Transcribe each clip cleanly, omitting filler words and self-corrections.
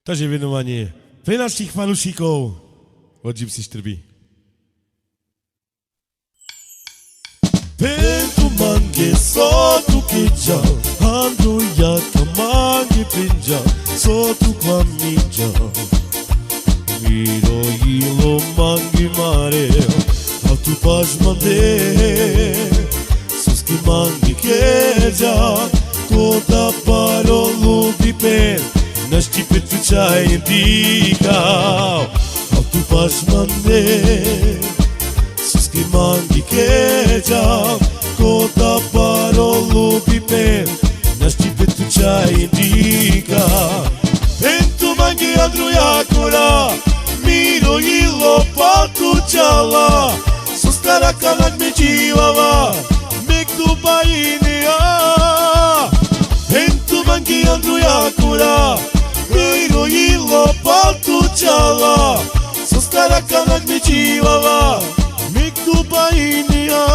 Takže věnování pre našich fanúšikov od Gypsy Štrby. Pentru mange sotu keja, ando yaka mange pinja, sotu kwa minja. Miro ilo mange mare, autu pas mande, suski mange keja, toda paro lubi pen, naști pentru ceai indicau, autu pas mande. Suski mangi keja, kota paro lubi pen, naști pentru ceai indica. Pentru mangi andruia cura, miro ilo patu chala, sustara kanak me chivava, mektu painia. Pentru mangi andruia cura, miro ilo patu chala, sustara kanak me chivava. Mektup Ainia.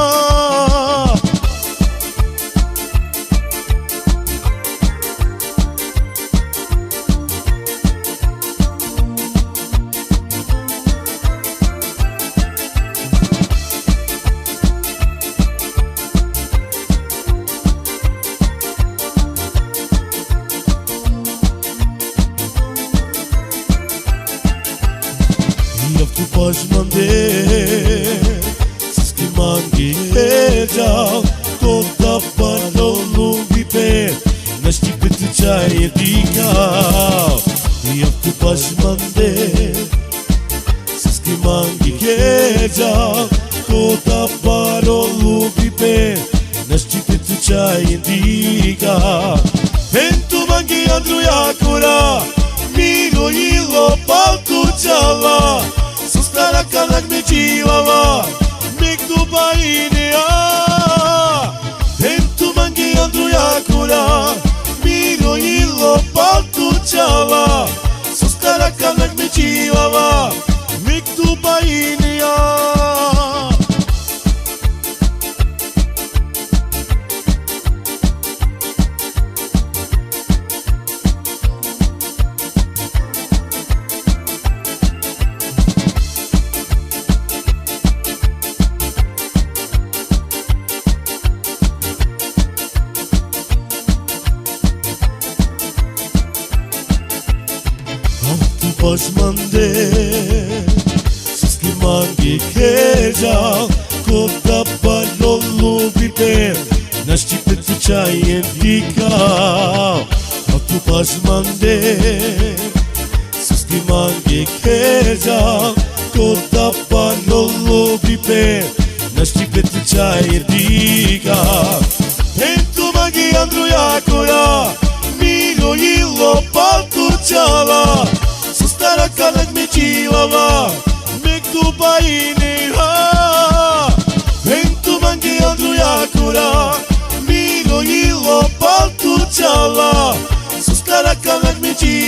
Ia tu pas mande mangi keja, toda paro lubi pen, naști pentru ceai indica. Ia tu pas mande, suski mangi keja, toda paro lubi pen, naști pentru ceai indica. Pentru mangi andruia cura, miro ilo paltu chala, sustara kanak me chivava. Mektup Ainia. Pentru mangi andruia cura, miro ilo paltu chala, sustara kanak me chivava. Mektup Ainia. Pas mande, suski mangi keja, kota paro lubi pen, naști pentru ceai indica. Tu pas mande, suski mangi keja, kota paro lubi pen, naști pentru ceai indica. Pentru mangi andruia cura, miro ilo paltu chala, sustara kanak me chivava, mektup Ainia. Pentru mangi andruia cura, miro ilo paltu chala, sustara kanak me chivava.